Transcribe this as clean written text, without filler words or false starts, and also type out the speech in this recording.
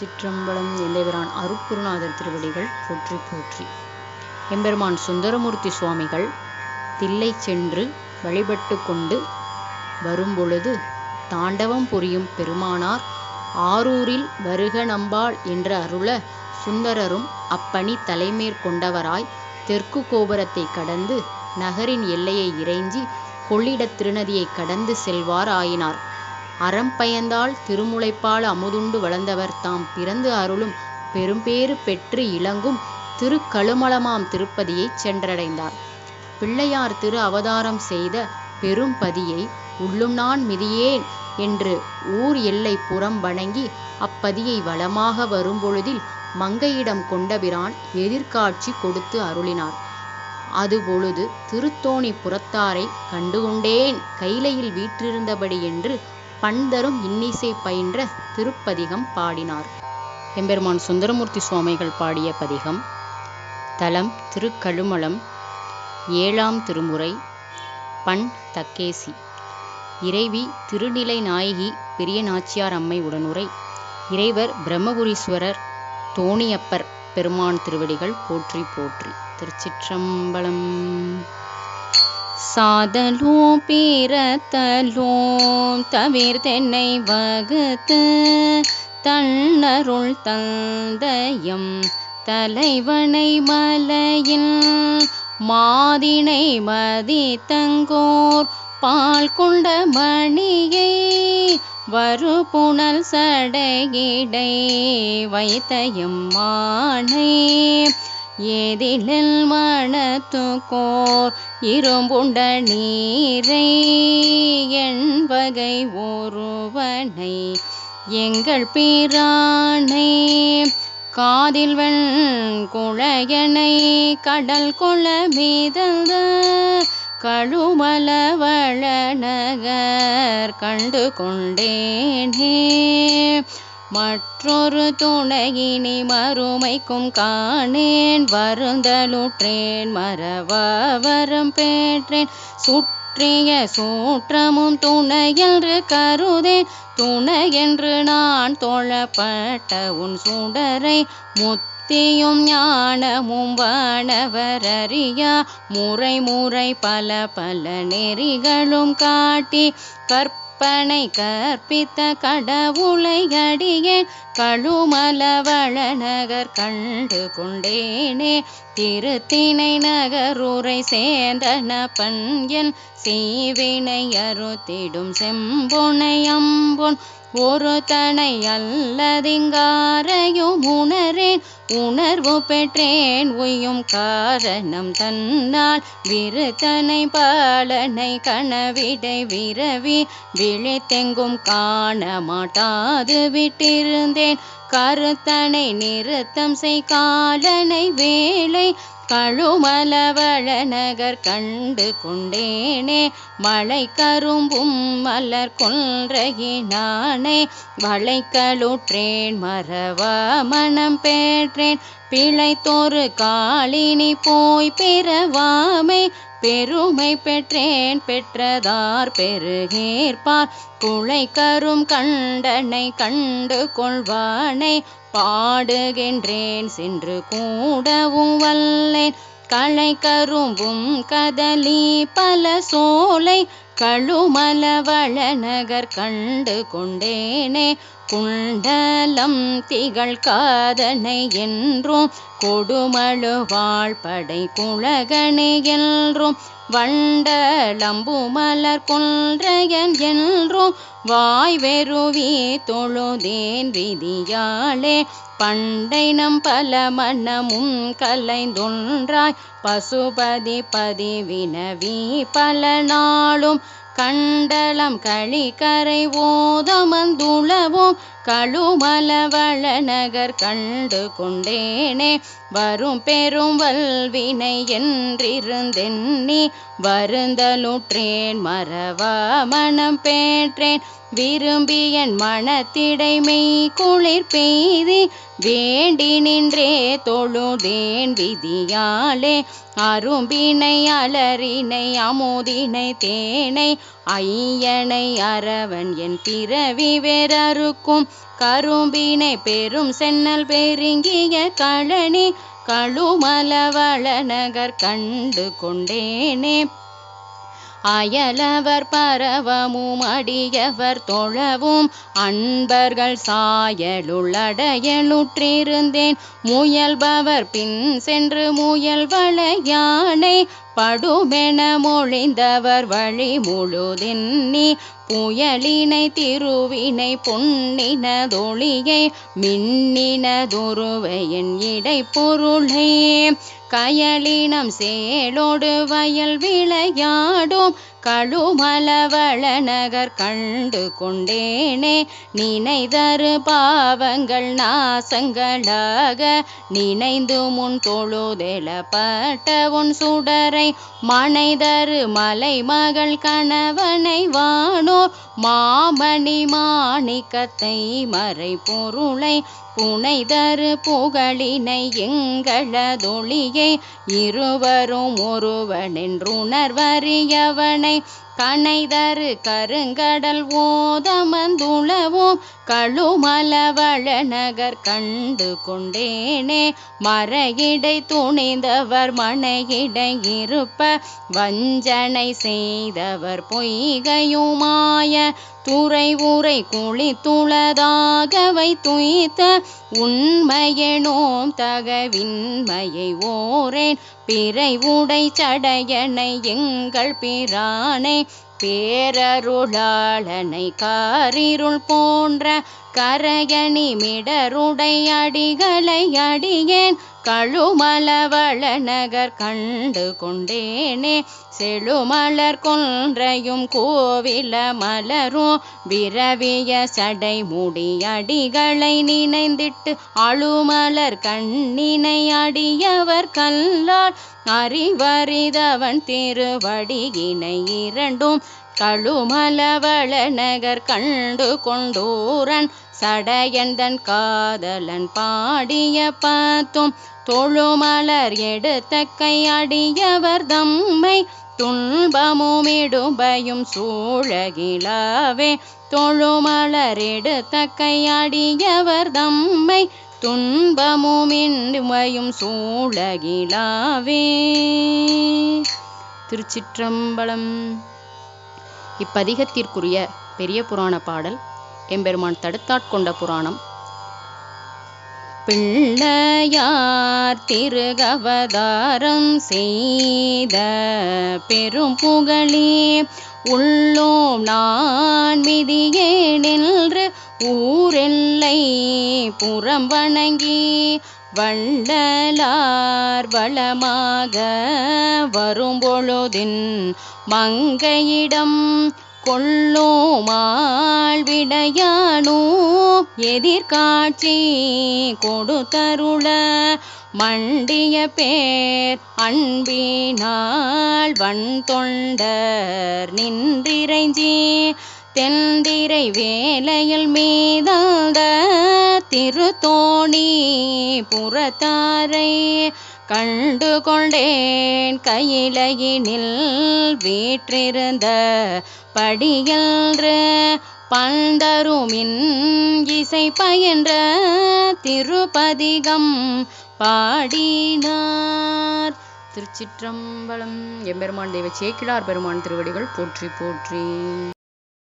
திருச்சிற்றம்பலம். எந்தைபிரான் அருட்குருநாதர் திருவடிகள் போற்றி போற்றி. எம்பெருமான் சுந்தரமூர்த்தி சுவாமிகள் தில்லை சென்று வழிபட்டு கொண்டு வரும்பொழுது தாண்டவம் புரியும் பெருமானார் ஆரூரில் வருக நம்பாள் என்று அருள, சுந்தரரும் அப்பணி தலைமேற்கொண்டவராய் தெற்கு கோபுரத்தை கடந்து நகரின் எல்லையை இறைஞ்சி கொள்ளிடத் திருநதியை கடந்து செல்வார் ஆயினார். அறம்பயந்தாள் திருமுலைப்பால் அமுதுண்டு வளர்ந்தவர் தாம் பிறந்து அருளும் பெரும்பேறு பெற்று இலங்கும் திருக்கழுமலமாம் திருப்பதியை சென்றடைந்தார். பிள்ளையார் திரு அவதாரம் செய்த பெரும்பதியை உள்ளும் நான் மிதியேன் என்று ஊர் எல்லை புறம் வணங்கி அப்பதியை வலமாக வரும்பொழுதில் மங்கையிடம் கொண்டபிரான் எதிர்காட்சி கொடுத்து அருளினார். அதுபொழுது திருத்தோணி புறத்தாரை கண்டுகொண்டேன் கைலையில் வீற்றிருந்தபடி என்று பண்தரும் இன்னிசை பயின்ற திருப்பதிகம் பாடினார். எம்பெருமான் சுந்தரமூர்த்தி சுவாமிகள் பாடிய பதிகம். தலம் திருக்கழுமலம். 7ஆம் திருமுறை. பண் தக்கேசி. இறைவி திருநிலை நாயகி பெரிய நாச்சியார் அம்மை உடனுரை. இறைவர் பிரம்மபுரீஸ்வரர் தோணியப்பர் பெருமான் திருவடிகள் போற்றி போற்றி. திருச்சிற்றம்பலம். சாதலும் பீரத்தலும் தவிர்த்தென்னை வகுத்து தன்னருள் தந்தையம் தலைவனை மலையில் மாதினை மதித்தங்கோர் பால் கொண்ட மணியை வருபுணல் சடையிடை வைத்தயம் மானை ஏதிலில் மணத்துக்கோர் இரும்புண்ட நீரை எண்வகை ஒருவனை எங்கள் பிரானை காதில் வெண்குழையனை கடல் கொள்ள மீதந்த கழுமலவளநகர் கண்டு கொண்டேனே. மற்றொரு துணையினி மறுமைக்கும் காணேன் வருந்தலுற்றேன் மறவரம் பெற்றேன் சுற்றிய சூற்றமும் துணையென்று கருதேன் துணையென்று நான் தொழப்பட்ட உன் சுடரை முத்தியும் ஞானமும் வானவரறியா முறை முறை பல பல நெறிகளும் காட்டி கற்பனை கற்பித்த கடவுளை அடியேன் கழுமலவளநகர் கண்டு கொண்டேனே. திருத்தினை நகருரை சேந்தன பண்யல் செய்வினை அறுத்திடும் செம்பொனை அம்பொன் ஒரு தனை அல்லதிங்காரையும் உணரேன் உணர்வு பெற்றேன் உய்யும் காரணம் தன்னால் விருத்தனை பாலனை கனவிடை விரவி விழித்தெங்கும் காண மாட்டாது விட்டிருந்தேன் கருத்தனை நிறுத்தம் செய் காலனை வேளை கழுமலவளநகர் கண்டு கொண்டேனே. மழை கரும்பும் மலர் கொன்றையினானே வளைக்கலுற்றேன் மறவா மனம் பெற்றேன் பிழைத்தொரு காலினி போய் பிறவாமை பெருமை பெற்றேன் பெற்றதார் பெருகேற்பார் குளை கரும் கண்டனை கண்டு கொள்வானை பாடுகின்றேன் சென்று கூடவும் வல்லேன் களை கரும்பும் கதலி பல சோலை கழுமலவளநகர் கண்டு கொண்டேனே. குண்டலம் திகழ் காதனை என்றும் கொடுமழு வாழ்படை குழகனை என்றும் வண்டலம்பு மலர் கொன்றையன் என்றும் வாய் வெறுவி தொழுதேன் விதியாளே பண்டை நம் பல மன்னமும் கலைந்தொன்றாய் பசுபதி பதிவினவி பல நாளும் கண்டலம் களிக்கரை ஓதமந்துளவும் கழுமலவளநகர் கண்டு கொண்டேனே. வரும் பெரும் வல்வினை என்றிருந்தென்னி வருந்தலுற்றேன் மறவா மனம் பெற்றேன் விரும்பியன் மனத்திடைமை குளிர் பெய்தி வேண்டி நின்றே தொழுதேன் விதியாலே அரும்பினை அலரினை அமுதினை தேனை ஐயனை அரவன் என் பிறவி வேறறுக்கும் கரும்பினை பெரும் சென்னல் பெருங்கிய களனி கழுமலவள நகர் கண்டு கொண்டேனே அயலவர் பரவமும் அடியவர் தொழவும் அன்பர்கள் சாயலுள்ளடையலுற்றிருந்தேன் முயல்பவர் பின் சென்று முயல்வள யானை படுமென மொழிந்தவர் வழி முழுதென்னி புயலினை திருவினை பொன்னினதொளியை மின்னினதொருவையின் இடை பொருளே கயலினம் சேலோடு வயல் விளையாடும் கழுமலவள நகர் கண்டு கொண்டேனே நினைதரு பாவங்கள் நாசங்களாக நினைந்து முன் தொழுதெழப்பட்ட உன் சுடரை மனைதரு மலை மகள் கணவனை வானோர் மாமணி மாணிக்கத்தை மறை பொருளை புனைதரு புகழினை எங்களதொளியை இருவரும் ஒருவனென்றுணர்வறியவனை கனைதரு கருங்கடல் ஓதமந்துளவும் கழுமலவள நகர் கண்டு கொண்டேனே மறையிடை துணிந்தவர் மனையிடை இருப்ப வஞ்சனை செய்தவர் பொய்கையுமாய துறை உரை குளித்துளதாகவை துய்த்த உண்மையெனோம் தகவின்மையை ஓரேன் பிறை உடை சடையனை எங்கள் பிரானை பேரருளாளனை காரிருள் போன்ற கரையணி மிடருடை அடிகளை அடியேன் கழுமலவள நகர் கண்டு கொண்டேனே செழுமலர் கொன்றையும் கோவில மலரும் விரவிய சடை முடி அடிகளை நினைந்திட்டு அழுமலர் கண்ணினை அடியவர் கல்லால் அறிவறிதவன் திருவடியினை இரண்டும் கழுமலவள நகர் கண்டு கொண்டூரன் சடையந்தன் காதலன் பாடிய பாத்தும் தொழுமலர் எடுத்தக்கை அடியவர் தம்மை துன்பமும் இடும்பையும் சூழகிலாவே தொழுமலர் எடுத்தக்கை அடியவர் தம்மை துன்பமும் இடும்பையும் சூழகிலாவே. திருச்சிற்றம்பலம். இப்பதிகத்திற்குரிய பெரிய புராண பாடல் எம்பெருமான் தடுத்தாட்கொண்ட புராணம். பிள்ளையார் திருகவதாரம் செய்த பெரும் புகழே உள்ளோம் நான் மிதியே நின்று ஊரெல்லை புறம் வணங்கி வள்ளலார் வளமாக வரும்பொழுதின் மங்கையிடம் கொள்ளோமாள் விடையானோ எதிர்காட்சி கொடுத்தருள மண்டிய பேர் அன்பினாள் வன் தொண்டர் நின்றிறைஞ்சி தென்திரை வேலையில் மீதாந்த திருத்தோணி புறத்தாரை கண்டு கொண்டேன் கையிலையினில் வீற்றிருந்த படியன்று பந்தருமின் இசை பயின்ற திருப்பதிகம் பாடினார். திருச்சிற்றம்பலம். எம்பெருமான் தெய்வ சேக்கிழார் பெருமான் திருவடிகள் போற்றி போற்றி.